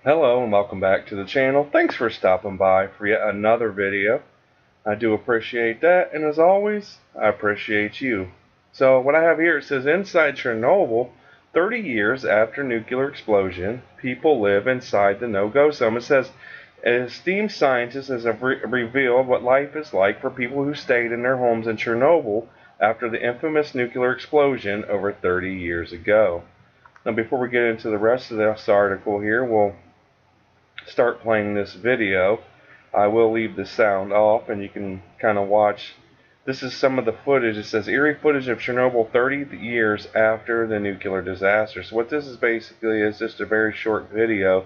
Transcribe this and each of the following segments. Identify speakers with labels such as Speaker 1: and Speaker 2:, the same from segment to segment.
Speaker 1: Hello and welcome back to the channel. Thanks for stopping by for yet another video. I do appreciate that, and as always, I appreciate you. So what I have here, it says inside Chernobyl, 30 years after nuclear explosion, people live inside the no-go zone. It says esteemed scientists have revealed what life is like for people who stayed in their homes in Chernobyl after the infamous nuclear explosion over 30 years ago. Now before we get into the rest of this article here, we'll start playing this video. I will leave the sound off and you can kind of watch. This is some of the footage. It says eerie footage of Chernobyl 30 years after the nuclear disaster. So what this is basically is just a very short video,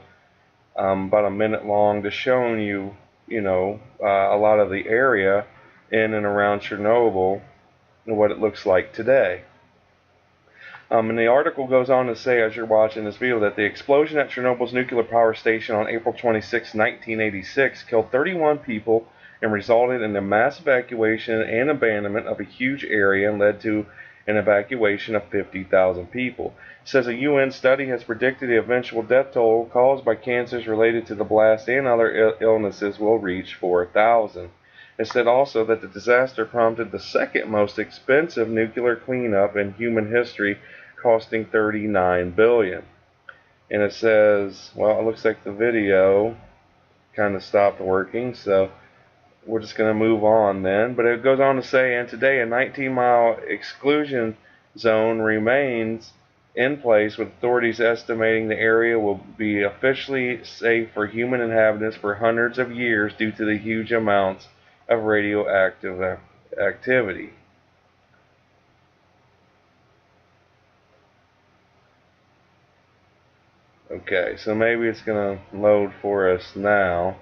Speaker 1: about a minute long, just showing you, a lot of the area in and around Chernobyl and what it looks like today. And the article goes on to say, as you're watching this video, that the explosion at Chernobyl's nuclear power station on April 26, 1986, killed 31 people and resulted in the mass evacuation and abandonment of a huge area and led to an evacuation of 50,000 people. It says a UN study has predicted the eventual death toll caused by cancers related to the blast and other illnesses will reach 4,000. It said also that the disaster prompted the second most expensive nuclear cleanup in human history, costing $39 billion. And it says, well, it looks like the video kind of stopped working, so we're just going to move on then. But it goes on to say, and today a 19-mile exclusion zone remains in place, with authorities estimating the area will be officially safe for human inhabitants for hundreds of years due to the huge amounts of radioactive activity. Okay, so maybe it's going to load for us now.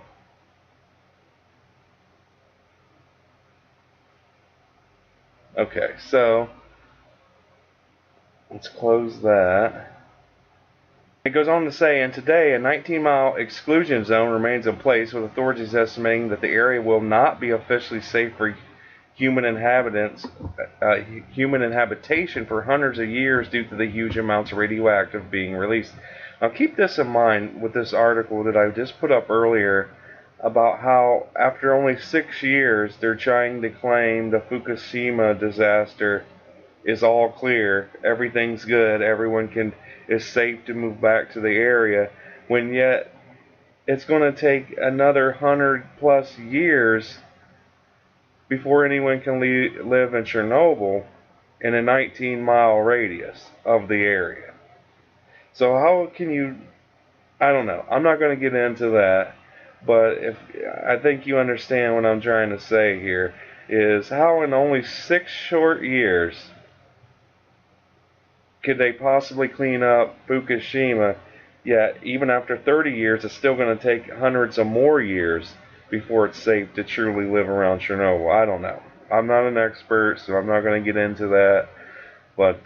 Speaker 1: Okay, so let's close that. It goes on to say, and today a 19-mile exclusion zone remains in place, with authorities estimating that the area will not be officially safe for human inhabitants, human inhabitation for hundreds of years due to the huge amounts of radioactive being released. Now keep this in mind with this article that I just put up earlier about how after only 6 years they're trying to claim the Fukushima disaster is all clear, everything's good, everyone can is safe to move back to the area, when yet it's going to take another 100+ years before anyone can live in Chernobyl in a 19-mile radius of the area. So how can you, I don't know, I'm not going to get into that, but if I think you understand what I'm trying to say here, is how in only 6 short years could they possibly clean up Fukushima, yet even after 30 years it's still going to take hundreds of more years before it's safe to truly live around Chernobyl. I don't know. I'm not an expert, so I'm not going to get into that, but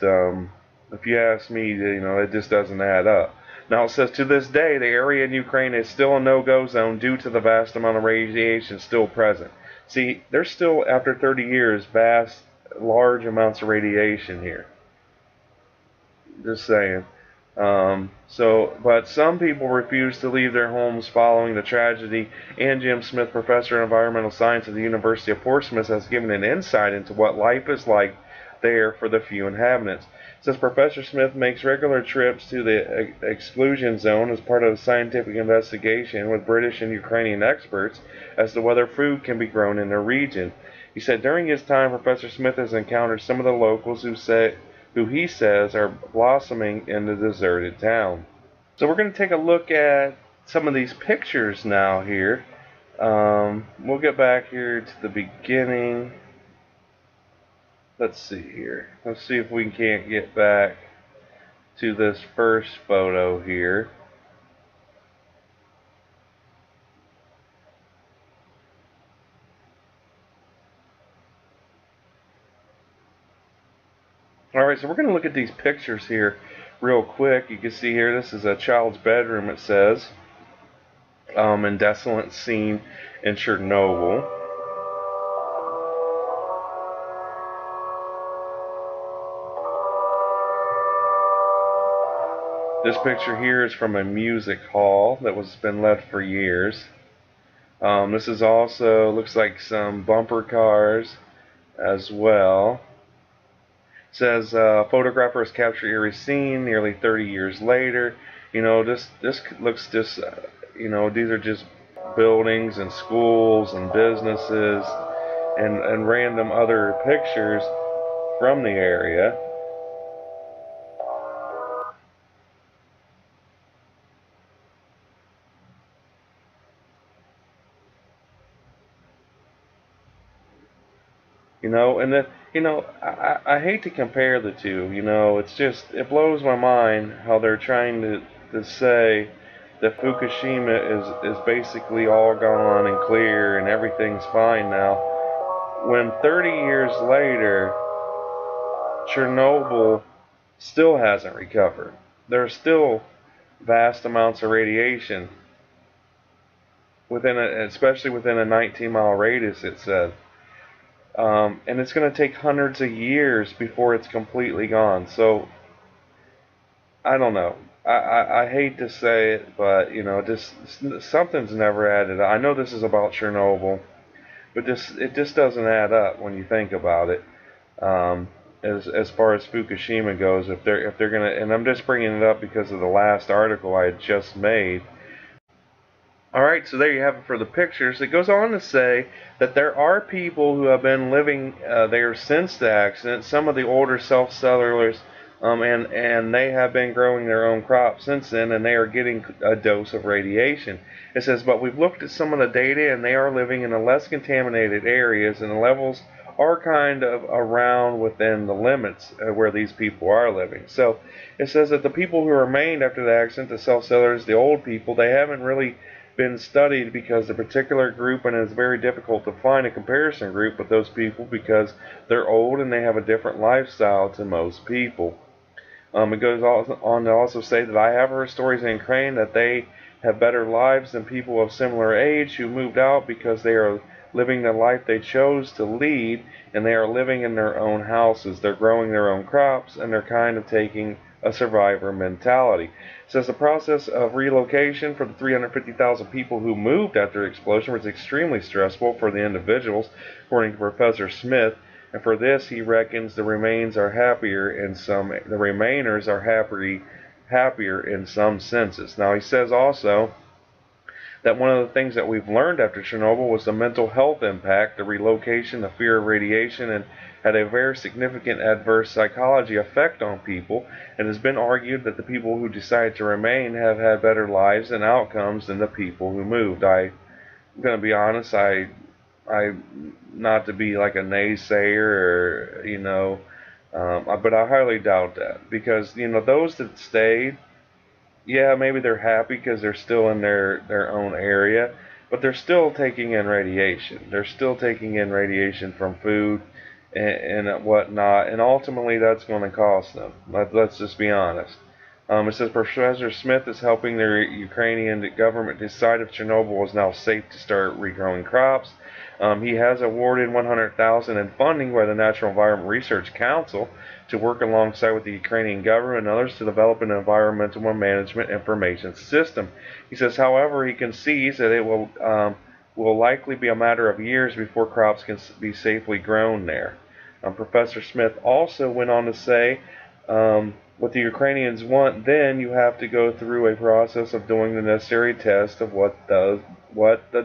Speaker 1: if you ask me, it just doesn't add up. Now it says to this day, the area in Ukraine is still a no-go zone due to the vast amount of radiation still present. See, there's still, after 30 years, vast, large amounts of radiation here. Just saying. But some people refuse to leave their homes following the tragedy, and Jim Smith, professor of environmental science at the University of Portsmouth, has given an insight into what life is like there for the few inhabitants. Says Professor Smith makes regular trips to the exclusion zone as part of a scientific investigation with British and Ukrainian experts as to whether food can be grown in the region. He said during his time, Professor Smith has encountered some of the locals who he says are blossoming in the deserted town. So we're going to take a look at some of these pictures now here. We'll get back here to the beginning. Let's see here. Let's see if we can't get back to this first photo here. Alright, so we're going to look at these pictures here real quick. You can see here, this is a child's bedroom, it says, in desolate scene in Chernobyl. This picture here is from a music hall that was been left for years. This is also looks like some bumper cars as well. It says photographers capture eerie scene nearly 30 years later. This looks just these are just buildings and schools and businesses and random other pictures from the area. And then, I hate to compare the two. It blows my mind how they're trying to say that Fukushima is basically all gone and clear and everything's fine now. When 30 years later, Chernobyl still hasn't recovered. There's still vast amounts of radiation especially within a 19-mile radius, it said. And it's going to take hundreds of years before it's completely gone. So, I don't know. I hate to say it, but, just something's never added up. I know this is about Chernobyl, but it just doesn't add up when you think about it. As far as Fukushima goes, if they're gonna, and I'm just bringing it up because of the last article I had just made. Alright, so there you have it for the pictures. It goes on to say that there are people who have been living there since the accident, some of the older self-settlers, and they have been growing their own crops since then, and they are getting a dose of radiation. It says, but we've looked at some of the data, and they are living in the less contaminated areas, and the levels are kind of around within the limits where these people are living. So it says that the people who remained after the accident, the self-settlers, the old people, they haven't really been studied because the particular group, and it's very difficult to find a comparison group with those people because they're old and they have a different lifestyle to most people. It goes on to also say that I have heard stories in Ukraine that they have better lives than people of similar age who moved out because they are living the life they chose to lead, and they are living in their own houses. They're growing their own crops, and they're kind of taking a survivor mentality. It says the process of relocation for the 350,000 people who moved after the explosion was extremely stressful for the individuals, according to Professor Smith. And for this, he reckons the remainers are happier in some senses. Now, he says also that one of the things that we've learned after Chernobyl was the mental health impact, the relocation, the fear of radiation, and had a very significant adverse psychology effect on people. It has been argued that the people who decided to remain have had better lives and outcomes than the people who moved. I'm going to be honest, I not to be like a naysayer or, but I highly doubt that because, those that stayed, yeah, maybe they're happy because they're still in their own area, but they're still taking in radiation. They're still taking in radiation from food and whatnot, and ultimately that's going to cost them. Let's just be honest. It says Professor Smith is helping the Ukrainian government decide if Chernobyl is now safe to start regrowing crops. He has awarded $100,000 in funding by the Natural Environment Research Council to work alongside with the Ukrainian government and others to develop an environmental management information system. He says, however, he concedes that it will likely be a matter of years before crops can be safely grown there. Professor Smith also went on to say, what the Ukrainians want, then you have to go through a process of doing the necessary test of what the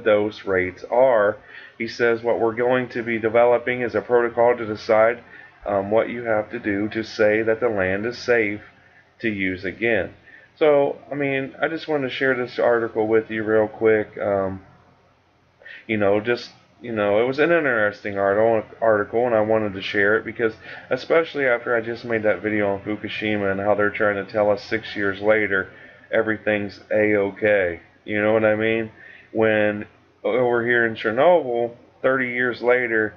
Speaker 1: dose rates are. He says what we're going to be developing is a protocol to decide what you have to do to say that the land is safe to use again. So, I just wanted to share this article with you real quick. It was an interesting article, and I wanted to share it because, especially after I just made that video on Fukushima and how they're trying to tell us 6 years later everything's A-okay. You know what I mean? When over here in Chernobyl, 30 years later,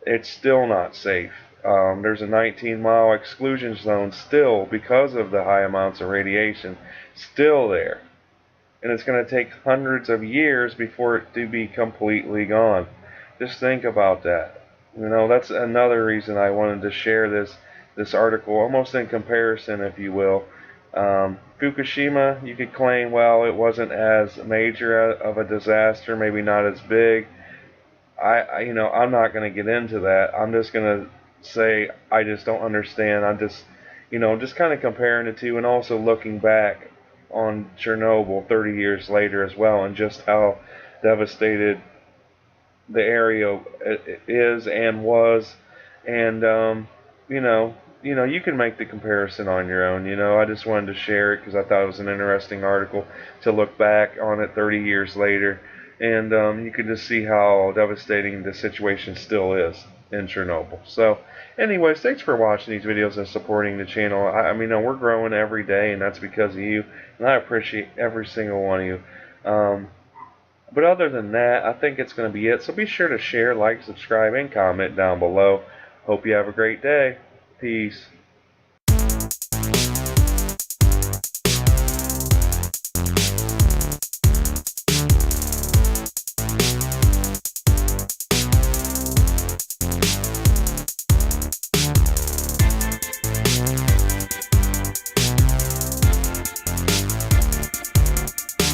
Speaker 1: it's still not safe. There's a 19-mile exclusion zone still because of the high amounts of radiation still there. And it's going to take hundreds of years before it to be completely gone. Just think about that. That's another reason I wanted to share this article, almost in comparison, if you will, Fukushima, you could claim, well, it wasn't as major of a disaster, maybe not as big. I'm not going to get into that. I'm just going to say I just don't understand. I'm just, just kind of comparing the two, and also looking back on Chernobyl 30 years later as well, and just how devastated the area is and was, and you know, you can make the comparison on your own. I just wanted to share it because I thought it was an interesting article to look back on it 30 years later, and you can just see how devastating the situation still is in Chernobyl. So, anyways, thanks for watching these videos and supporting the channel. I mean, we're growing every day, and that's because of you, and I appreciate every single one of you. But other than that, I think it's going to be it. So be sure to share, like, subscribe, and comment down below. Hope you have a great day. Peace.